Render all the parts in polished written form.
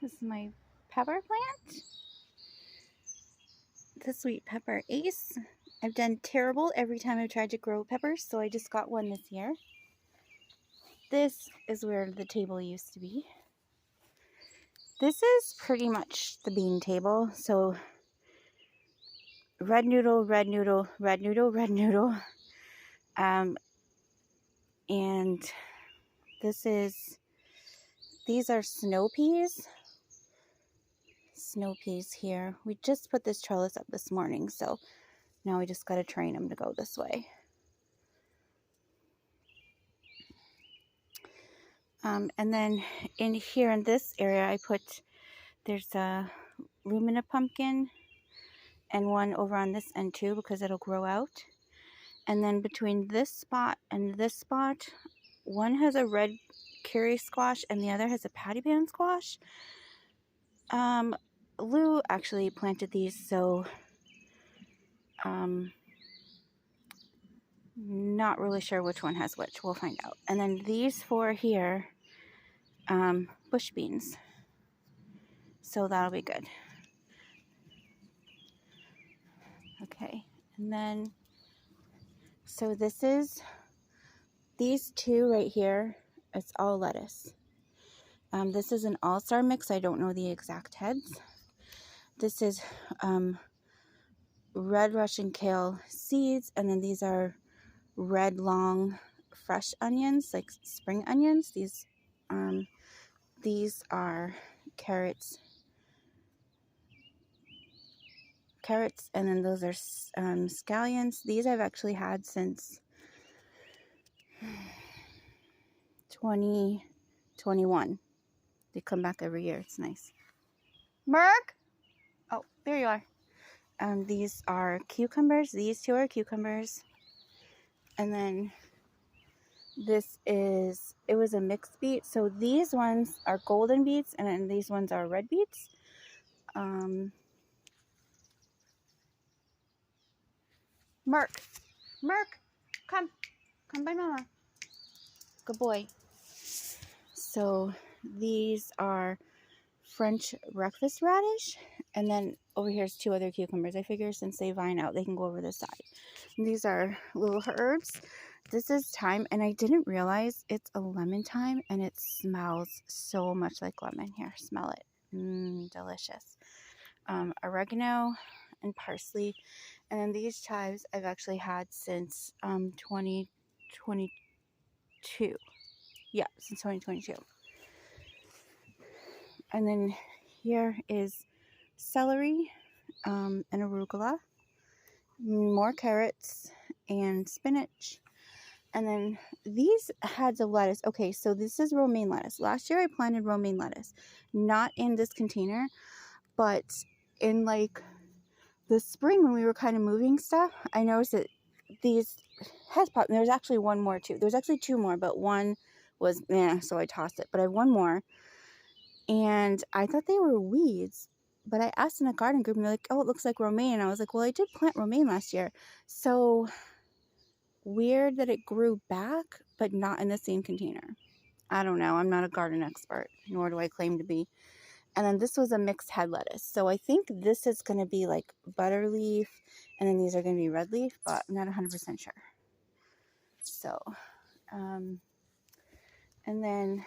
This is my pepper plant. The sweet pepper ace. I've done terrible every time I've tried to grow peppers, so I just got one this year. This is where the table used to be. This is pretty much the bean table. So red noodle, red noodle, red noodle, red noodle. And these are snow peas. Snow peas here. We just put this trellis up this morning, so now we just got to train them to go this way. And then in here in this area, there's a Lumina pumpkin and one over on this end too, because it'll grow out. And then between this spot and this spot, one has a red curry squash and the other has a patty pan squash. Lou actually planted these, so not really sure which one has which. We'll find out. And then these four here, bush beans. So that'll be good. Okay, and then, so these two right here, it's all lettuce. This is an all-star mix. I don't know the exact heads. This is red Russian kale seeds, and then these are red long fresh onions, like spring onions. These are carrots, and then those are scallions. These I've actually had since 2021. They come back every year. It's nice. Merc! Oh, there you are. These are cucumbers. These two are cucumbers. And then it was a mixed beet. So these ones are golden beets, and then these ones are red beets. Merc, come by mama. Good boy. So these are French breakfast radish, and then over here is two other cucumbers. I figure since they vine out, they can go over the side. And these are little herbs. This is thyme, and I didn't realize it's a lemon thyme, and it smells so much like lemon. Here, smell it. Delicious. Oregano and parsley. And then these chives I've actually had since 2022. Yeah, since 2022. And then here is celery and arugula, more carrots and spinach. And then these heads of lettuce. Okay, so this is romaine lettuce. Last year I planted romaine lettuce, not in this container, but in like the spring when we were kind of moving stuff, I noticed that these heads popped. And there's actually one more too. There's actually two more, but one was so I tossed it. But I have one more, and I thought they were weeds. But I asked in a garden group, and they're like, "Oh, it looks like romaine." And I was like, "Well, I did plant romaine last year." So weird that it grew back, but not in the same container. I don't know. I'm not a garden expert, nor do I claim to be. And then this was a mixed head lettuce. So I think this is going to be like butter leaf, and then these are going to be red leaf, but I'm not 100% sure. So, and then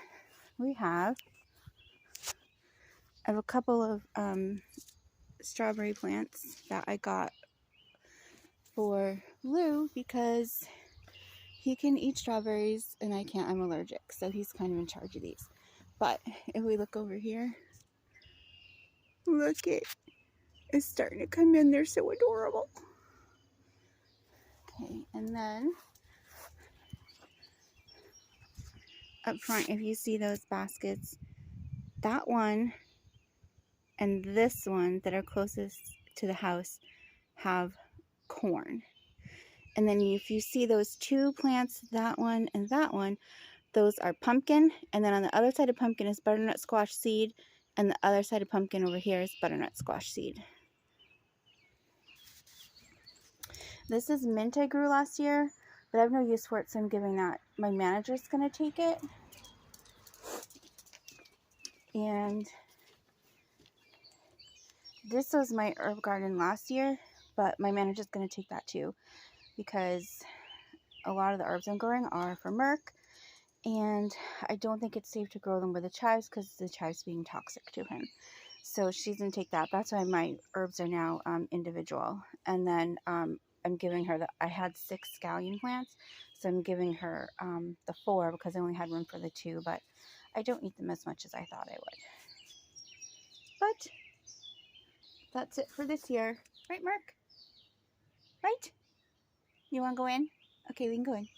I have a couple of strawberry plants that I got for Lou because he can eat strawberries and I can't. I'm allergic, so he's kind of in charge of these. But if we look over here, look, it's starting to come in. They're so adorable. Okay, and then up front, if you see those baskets, that one and this one that are closest to the house have corn. And then if you see those two plants, that one and that one, those are pumpkin. And then on the other side of pumpkin is butternut squash seed. And the other side of pumpkin over here is butternut squash seed. This is mint I grew last year, but I have no use for it, so I'm giving that. My manager's going to take it. And This was my herb garden last year, but my manager's going to take that too, because a lot of the herbs I'm growing are for Merc, and I don't think it's safe to grow them with the chives because the chives being toxic to him. So she's going to take that. That's why my herbs are now individual. And then I'm giving her I had 6 scallion plants, so I'm giving her the 4 because I only had room for the 2, but I don't eat them as much as I thought I would. But that's it for this year. Right, Mark? Right? You want to go in? Okay, we can go in.